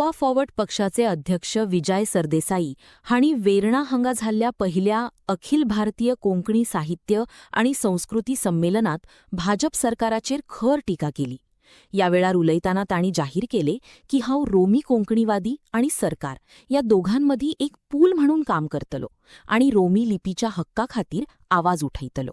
Goa forward पक्षाचे अध्यक्ष विजय सरदेसाई हांणी वेर्णा हांगा जाल्ल्या पहिल्या अखिल भारतीय कोंकणी साहित्य आणि संस्कृती संमेलनात भाजप सरकाराचेर खर टिका केली. या वेळार उलयताना तांणी जाहीर केले की हांव रोमी कोंकणीवादी आणि सरकार या दोघांमदी एक पूल म्हणून काम करतलो आणि रोमी लिपीच्या हक्का खातीर आवाज उठयतलो.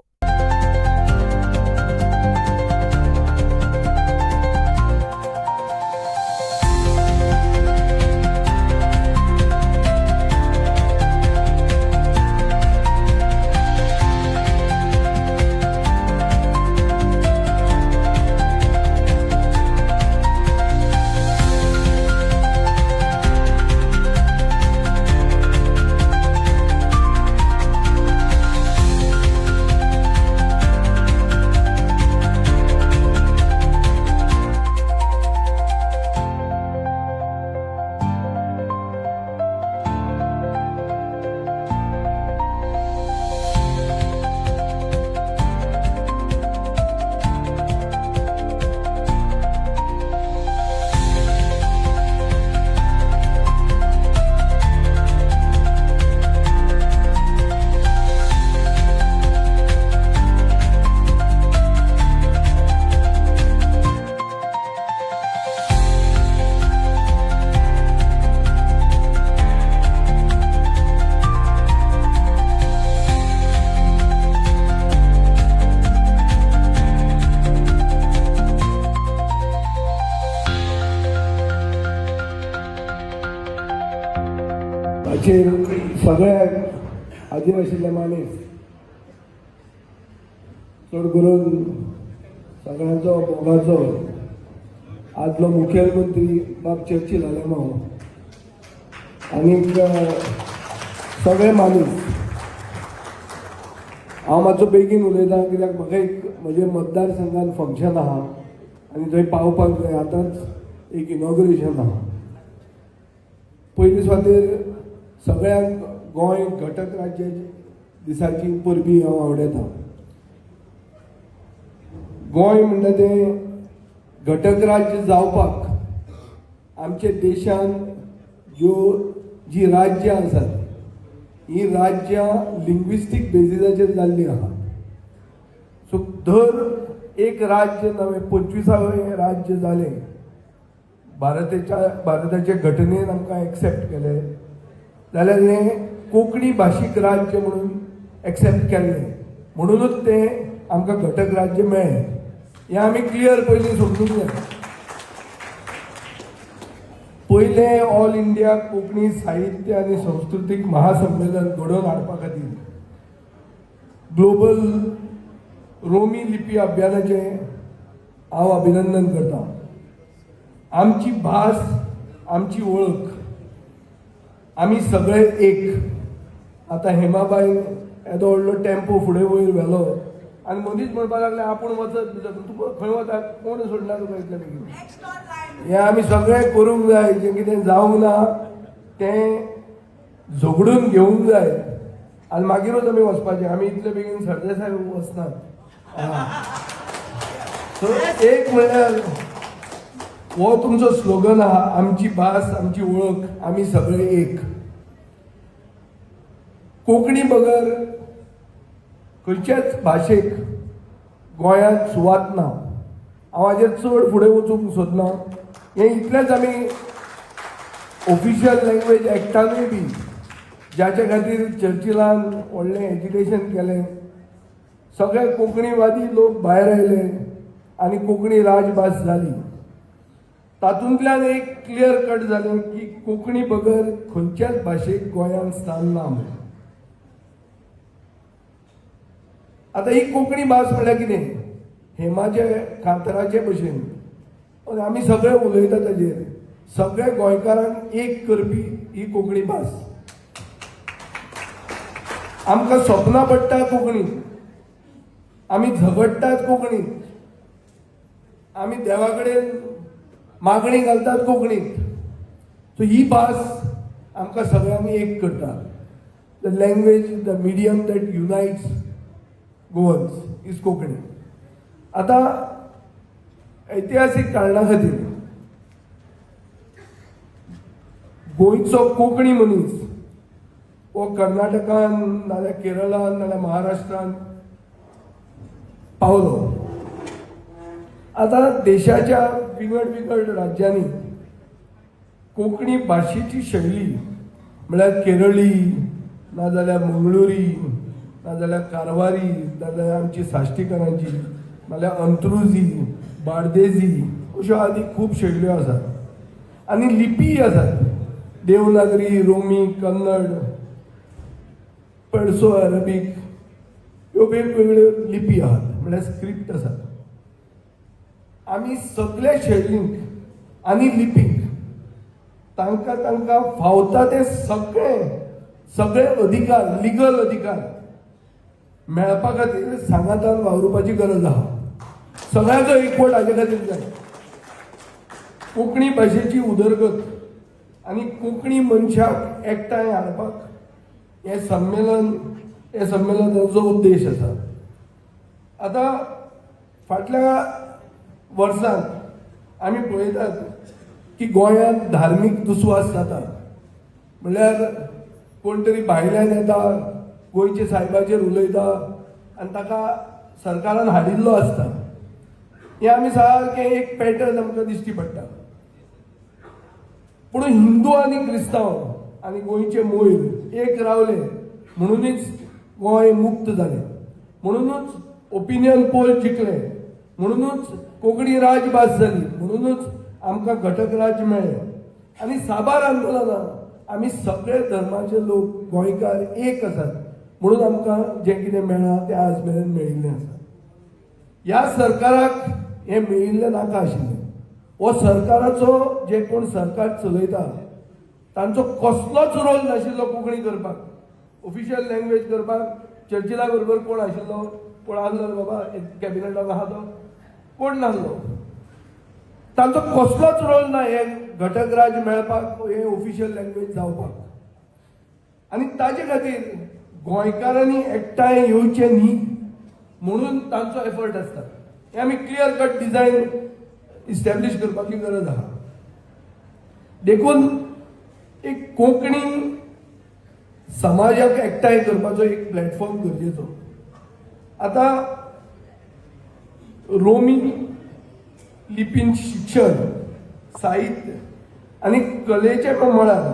हाचेर सगळ्या आदिवासी माणूस चड करून सगळ्यांचो भोगाचो आदलो मुखेलमंत्री बाब चर्चिल आलेमांव आनीक सगळे माणूस हांव मातसो बेगीन उलयतां कित्याक म्हाका एक म्हजे मतदारसंघान फंक्शन आहा आनी थंय पावपाक जाय. आतांच एक इनॉग्रेशन आहा. पयली सुवातेर सगळ्यांक गोंय घटक राज्य दिसाची परबी हांव आवडयता. गोंय म्हणटा तें घटक राज्य जावपाक आमच्या देशान जी राज्यां आसात ही राज्यां लिंग्विस्टीक बेसिसाचेर जाल्लीं आहा. सो दर एक राज्य नवें 25वें राज्य जालें भारताच्या घटनेन आमकां एक्सेप्ट केलें जाल्यार हें कोंकणी भाशीक राज्य म्हणून एक्सेप्ट केल्लें म्हणूनच तें आमकां घटक राज्य मेळ्ळें. हें आमी क्लियर पयलीं समजूंक जाय. पयलें ऑल इंडिया कोंकणी साहित्य आनी संस्कृतीक महासंमेलन घडोवन हाडपा खातीर ग्लोबल रोमी लिपी अभियानाचें हांव अभिनंदन करतां. आमची भास, आमची वळख, आमी सगळे एक. आतां हेमाबाईन येदो व्हडलो टेम्पो फुडें वयर व्हेलो आनी मदींच म्हणपाक लागले आपूण वचत तुका खंय वता कोण सोडना तुका इतले बेगीन. हें आमी सगळें करूंक जाय. जें कितें जावंक ना तें झगडून घेवंक जाय आनी मागीरूच आमी वचपाचें. आमी इतले बेगीन सरदेसाय वचनात. सो एक म्हणल्यार हो तुमचो स्लोगन आहा, आमची भास, आमची वळख, आमी सगळे एक. कोंकणी बगर खंयच्याच भाशेक गोंयांत सुवात ना. हांव हाजेर चड फुडें वचूंक सोदना. हें इतलेंच आमी ऑफिशियल लँग्वेज एक्टानूय बी ज्याच्या खातीर चर्चिलान व्हडलें एजिटेशन केलें. सगळे कोंकणीवादी लोक भायर आयले आनी कोंकणी राजभास जाली. तातूंतल्यान एक क्लियर कट जालें की कोंकणी बगर खंयच्याच भाशेक गोंयांत स्थान ना म्हणून. आतां ही कोंकणी भास म्हळ्यार कितें? हेमाचे कांतराचे भशेन आमी सगळे उलयता ताजेर. सगळे गोंयकारांक एक करपी ही कोंकणी भास. आमकां सपनां पडटा कोंकणींत, आमी झगडटात कोंकणींत, आमी देवा कडेन मागणी घालतात कोंकणींत. सो ही भास आमकां सगळ्यांक एक करता. The language, the medium that unites Goans is Konkani. आतां ऐतिहासीक कारणां खातीर गोंयचो कोंकणी मनीस वो कर्नाटकान नाल्यार केरळान नाल्यार महाराष्ट्रान पावलो. आता देशाच्या विंगड राज्यांनी कोंकणी भाशेची शैली म्हळ्यार केरळी नाजाल्यार मंगळुरी नाजाल्यार कारवारी नाजाल्यार आमची साश्टीकरांची नाल्यार अंत्रुजी बार्देजी अश्यो आदी खूब शैल्यो आसात. आनी लिपी आसात देवनागरी रोमी कन्नड पर्सो अरेबीक ह्यो वेगवेगळ्यो लिपी आहात म्हळ्यार स्क्रिप्ट आसात. आमी सगळे शैलींक आनी लिपीक तांकां फावता ते सगळे अधिकार लिगल अधिकार मेळपा खातीर सांगातान वावरपाची गरज आहा. सगळ्यांचो एकवट हाजे खातीर जाय. कोंकणी भाशेची उदरगत आनी कोंकणी मनशाक एकठांय हाडपाक हे संमेलनाचो उद्देश आसा. आता फाटल्या वर्सांत आमी पळयतात की गोंयांत धार्मीक दुस्वास जाता. म्हणल्यार कोण तरी भायल्यान येता गोंयच्या सायबाचेर उलयता आनी ताका सरकारान हाडिल्लो आसता. हे आमी सारकें एक पॅटर्न आमकां दिश्टी पडटा. पूण हिंदू आनी क्रिस्तांव आनी गोंयचे मोयर एक रावले म्हणूनच गोंय मुक्त जालें, म्हणूनच ओपिनियन पोल जिखले, म्हणूनच कोंकणी राजभास जाली, म्हणूनच आमकां घटक राज मेळ्ळें. आनी साबार आंदोलनां आमी सगळे धर्माचे लोक गोंयकार एक आसात म्हणून आमकां जें कितें मेळ्ळां तें आज मेरेन मेळिल्लें आसा. ह्या सरकाराक हें मेळिल्लें नाका आशिल्लें. हो सरकाराचो जे कोण सरकार चलयता तांचो कसलोच रोल नाशिल्लो कोंकणी करपाक. ऑफिशियल लँग्वेज करपाक चर्चिला बरोबर कोण आशिल्लो, कोण आसलो बाबा कॅबिनेटाक आहा तो कोण नासलो. तांचो कसलोच रोल ना हे घटक राज मेळपाक हे ऑफिशियल लँग्वेज जावपाक. आनी ताजे खातीर गोंयकारांनी एकठांय येवचें न्ही म्हणून तांचो एफर्ट आसता. हे आमी क्लियर कट डिजायन इस्टॅब्लिश करपाची गरज आहा. देखून एक कोंकणी समाजाक एकठांय करपाचो एक प्लॅटफॉर्म गरजेचो. आता रोमी लिपीन शिक्षण साहित्य आनी कलेचे मळार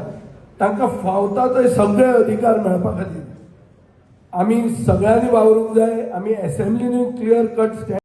तांकां फावता थंय सगळे अधिकार मेळपा खातीर आमी सगळ्यांनी वावरूंक जाय. आमी एसेंब्लीनूय क्लियर कट